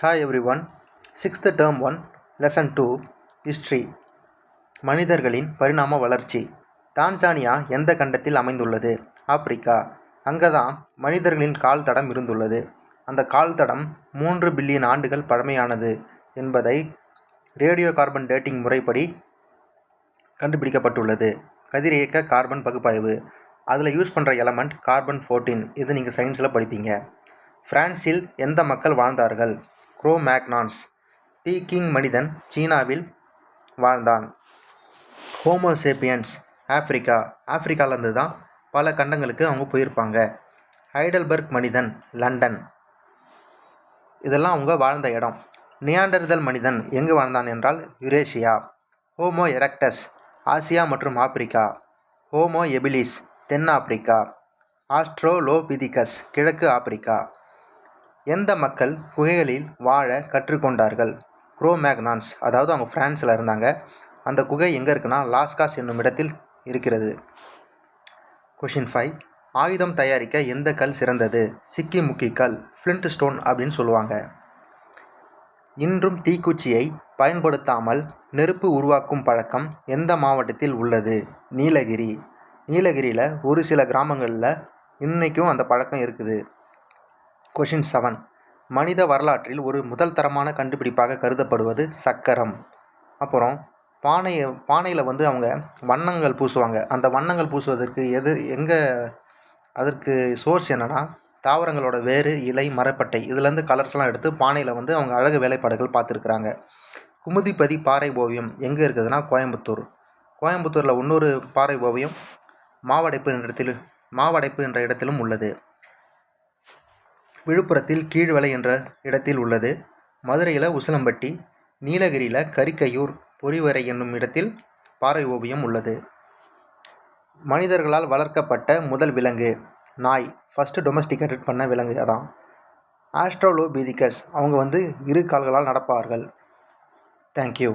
Hi everyone. 6th term 1 lesson 2 history. மனிதர்களின் பரிணாம வளர்ச்சி. தான்சானியா எந்த கண்டத்தில் அமைந்துள்ளது? ஆப்பிரிக்கா. அங்கதான் மனிதர்களின் கால் தடம் இருந்துள்ளது. அந்த கால் தடம் 3 பில்லியன் ஆண்டுகள் பழமையானது என்பதை ரேடியோ கார்பன் டேட்டிங் முறைப்படி கண்டுபிடிக்கப்பட்டுள்ளது. கதிரியக்க கார்பன் பகுப்பாய்வு. அதில் யூஸ் பண்ணுற எலமெண்ட் கார்பன் 14. இது நீங்கள் சயின்ஸில் படிப்பீங்க. பிரான்சில் எந்த மக்கள் வாழ்ந்தார்கள்? குரோ-மேக்னான்ஸ். பீக்கிங் மனிதன் சீனாவில் வாழ்ந்தான். Homo sapiens Africa. ஆப்பிரிக்காவிலேருந்து தான் பல கண்டங்களுக்கு அவங்க போயிருப்பாங்க. ஹைடல்பர்க் மனிதன் லண்டன். இதெல்லாம் அவங்க வாழ்ந்த இடம். நியாண்டர்தல் மனிதன் எங்கு வாழ்ந்தான் என்றால் யுரேஷியா. ஹோமோ எரெக்டஸ் ஆசியா மற்றும் ஆப்பிரிக்கா. ஹோமோ எபிலிஸ் தென் ஆப்பிரிக்கா. ஆஸ்ட்ரோலோபிதிகஸ் கிழக்கு ஆப்பிரிக்கா. எந்த மக்கள் குகைகளில் வாழ கற்றுக்கொண்டார்கள்? குரோ-மேக்னான்ஸ். அதாவது அவங்க பிரான்ஸில் இருந்தாங்க. அந்த குகை எங்கே இருக்குன்னா லாஸ்காஸ் என்னும் இடத்தில் இருக்கிறது. கொஷின் 5. ஆயுதம் தயாரிக்க எந்த கல் சிறந்தது? சிக்கி முக்கி கல், ஃப்ளிண்ட் ஸ்டோன் அப்படின்னு சொல்லுவாங்க. இன்றும் தீக்குச்சியை பயன்படுத்தாமல் நெருப்பு உருவாக்கும் பழக்கம் எந்த மாவட்டத்தில் உள்ளது? நீலகிரி. நீலகிரியில் ஒரு சில கிராமங்களில் இன்றைக்கும் அந்த பழக்கம் இருக்குது. கொஷின் 7. மனித வரலாற்றில் ஒரு முதல் தரமான கண்டுபிடிப்பாக கருதப்படுவது சக்கரம். அப்புறம் பானையில் அவங்க வண்ணங்கள் பூசுவாங்க. அந்த வண்ணங்கள் பூசுவதற்கு அதற்கு சோர்ஸ் என்னென்னா தாவரங்களோட வேறு, இலை, மரப்பட்டை இதுலேருந்து கலர்ஸ்லாம் எடுத்து பானையில் அவங்க அழகு வேலைப்பாடுகள் பார்த்துருக்குறாங்க. குமுதிபதி பாறை ஓவியம் எங்கே இருக்குதுன்னா கோயம்புத்தூர். கோயம்புத்தூரில் இன்னொரு பாறை ஓவியம் மாவடைப்பு என்ற இடத்திலும் உள்ளது. விழுப்புரத்தில் கீழ்வலை என்ற இடத்தில் உள்ளது. மதுரையில் உசிலம்பட்டி. நீலகிரியில் கரிக்கையூர் பொறிவரை என்னும் இடத்தில் பாறை ஓவியம் உள்ளது. மனிதர்களால் வளர்க்கப்பட்ட முதல் விலங்கு நாய். ஃபஸ்ட்டு டொமஸ்டிகேட்டட் பண்ண விலங்கு அதான். ஆஸ்ட்ரோலோபீதிகஸ் அவங்க 2 கால்களால் நடப்பார்கள். தேங்க்யூ.